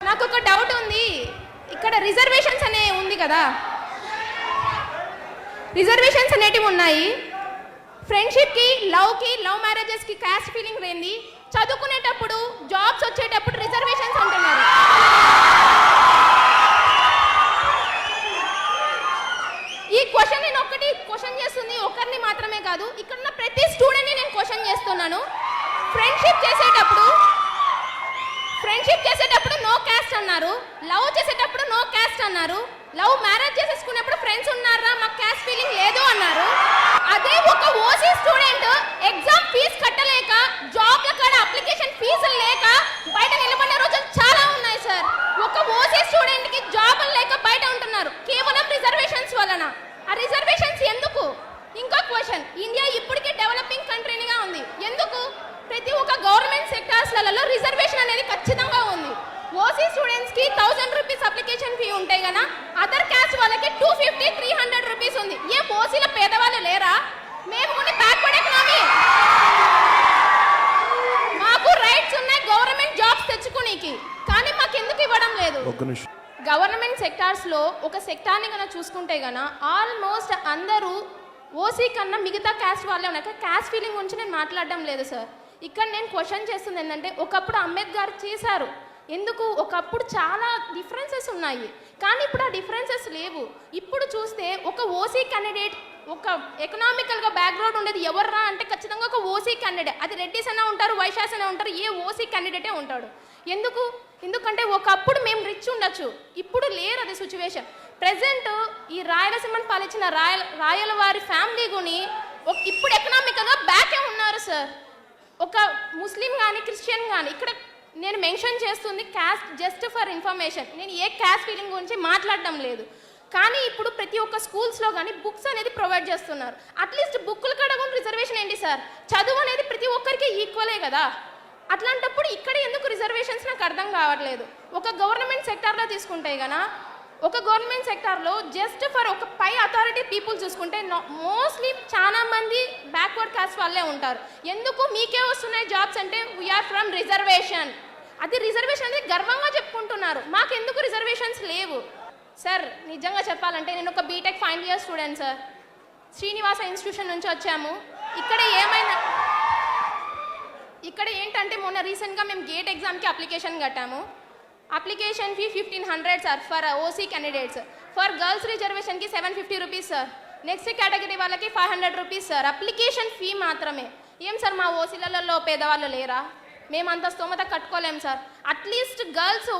నాకు ఒక డౌట్ ఉంది. ఇక్కడ రిజర్వేషన్స్ అనే ఉంది కదా, రిజర్వేషన్స్ అనేటివి ఉన్నాయి. ఫ్రెండ్షిప్కి, లవ్ మ్యారేజెస్కి క్యాస్ట్ ఫీలింగ్ లేని చదువుకునేటప్పుడు, జాబ్స్ వచ్చేటప్పుడు రిజర్వేషన్స్ అంటున్నారు. ఈ క్వశ్చన్ నేను ఒక్కటి క్వశ్చన్ చేస్తుంది, ఒకరిని మాత్రమే కాదు, ఇక్కడ ఉన్న ప్రతి స్టూడెంట్ని నేను క్వశ్చన్ చేస్తున్నాను. ఫ్రెండ్షిప్ చేసేటప్పుడు నో క్యాస్ట్ అన్నారు, లవ్ చేసేటప్పుడు నో క్యాస్ట్ అన్నారు, లవ్ మ్యారేజ్ చేసేసుకునేప్పుడు ఫ్రెండ్స్ ఉన్నారా, మాకు క్యాస్ట్ ఫీలింగ్ లేదు అన్నారు. అదే ఒక ఓసీ స్టూడెంట్ ఎగ్జామ్ ఫీజు కట్టలేక, జాబ్ల కాడ అప్లికేషన్ ఫీజులు లేక బయట నిలబడిన రోజులు చాలా ఉన్నాయి సార్. ఒక ఓసీ స్టూడెంట్ కి జాబులు లేక బయట ఉంటున్నారు కేవలం రిజర్వేషన్స్ వలన. ఆ రిజర్వేషన్స్ ఎందుకు? ఇంకో క్వశ్చన్, ఇండియా ఇప్పటికే డెవలపింగ్ కంట్రీగా ఉంది, ఎందుకు? ప్రతి ఒక్క గవర్నమెంట్ సెక్టార్స్లలో రిజర్వేషన్ అనేది ఖచ్చితంగా ఉంది. ఓసీ స్టూడెంట్స్ కి 1000 రూపీస్ అప్లికేషన్ ఫీ ఉంటాయి కదా, అదర్ క్యాస్ట్ వాళ్ళకి 250-300 రూపీస్ ఉంది. ఏ ఓసీల పేదవాళ్ళు లేరా? మేము కొన్ని బ్యాక్వర్డ్ ఎకనామీ, మాకు రైట్స్ ఉన్నాయి గవర్నమెంట్ జాబ్స్ తెచ్చుకునేకి, కానీ మాకు ఎందుకు ఇవ్వడం లేదు? గవర్నమెంట్ సెక్టార్స్లో ఒక సెక్టార్ని కన్నా చూసుకుంటే గన ఆల్మోస్ట్ అందరూ ఓసీ కన్నా మిగతా క్యాస్ట్ వాళ్ళే ఉన్నాయి. క్యాస్ట్ ఫీలింగ్ గురించి నేను మాట్లాడడం లేదు సార్. ఇక్కడ నేను క్వశ్చన్ చేస్తుంది ఏంటంటే, ఒకప్పుడు అంబేద్కర్ చేశారు, ఎందుకు? ఒకప్పుడు చాలా డిఫరెన్సెస్ ఉన్నాయి, కానీ ఇప్పుడు ఆ డిఫరెన్సెస్ లేవు. ఇప్పుడు చూస్తే ఒక ఓసీ క్యాండిడేట్, ఒక ఎకనామికల్గా బ్యాక్గ్రౌండ్ ఉండేది ఎవర్రా అంటే ఖచ్చితంగా ఒక ఓసీ క్యాండిడేట్. అది రెడ్డిస్ అయినా ఉంటారు, వైశ్యాస్ అయినా ఉంటారు, ఏ ఓసీ క్యాండిడేటే ఉంటాడు. ఎందుకంటే ఒకప్పుడు మేము రిచ్ ఉండొచ్చు, ఇప్పుడు లేరు అది సిచ్యువేషన్. ప్రజెంట్ ఈ రాయలసీమను పాలించిన రాయల వారి ఫ్యామిలీ గుని ఇప్పుడు ఎకనామికల్గా బ్యాకే ఉన్నారు సార్. ఒక ముస్లిం కానీ క్రిస్టియన్ కానీ, ఇక్కడ నేను మెన్షన్ చేస్తుంది క్యాస్ట్ జస్ట్ ఫర్ ఇన్ఫర్మేషన్, నేను ఏ క్యాస్ట్ ఫీలింగ్ గురించి మాట్లాడడం లేదు. కానీ ఇప్పుడు ప్రతి ఒక్క స్కూల్స్లో కానీ బుక్స్ అనేది ప్రొవైడ్ చేస్తున్నారు. అట్లీస్ట్ బుక్కులు కడగడం రిజర్వేషన్ ఏంటి సార్? చదువు అనేది ప్రతి ఒక్కరికి ఈక్వలే కదా. అట్లాంటప్పుడు ఇక్కడ ఎందుకు రిజర్వేషన్స్ నాకు అర్థం కావట్లేదు. ఒక గవర్నమెంట్ సెక్టార్లో తీసుకుంటే గన, ఒక గవర్నమెంట్ సెక్టార్లో జస్ట్ ఫర్ ఒక పై అథారిటీ పీపుల్ చూసుకుంటే మోస్ట్లీ చాలా మంది బ్యాక్వర్డ్ కాస్ట్ వాళ్ళే ఉంటారు. ఎందుకు మీకే వస్తున్నాయి జాబ్స్ అంటే వీఆర్ ఫ్రమ్ రిజర్వేషన్. అది రిజర్వేషన్ అనేది గర్వంగా చెప్పుకుంటున్నారు, మాకెందుకు రిజర్వేషన్స్ లేవు సార్? నిజంగా చెప్పాలంటే నేను ఒక BTech final year student sir, Srinivasa institution నుంచి వచ్చాము. ఇక్కడ ఏంటంటే మొన్న రీసెంట్గా మేము గేట్ ఎగ్జామ్కి అప్లికేషన్ కట్టాము. Application fee 1500 sir for OC candidates. For girls రిజర్వేషన్కి 750 రూపీస్ సార్. నెక్స్ట్ కేటగిరీ వాళ్ళకి 500 రూపీస్ సార్. అప్లికేషన్ ఫీ మాత్రమే. ఏం సార్ మా ఓసీలలో పేదవాళ్ళు లేరా? మేము అంత స్తోమత కట్టుకోలేం సార్. At least girls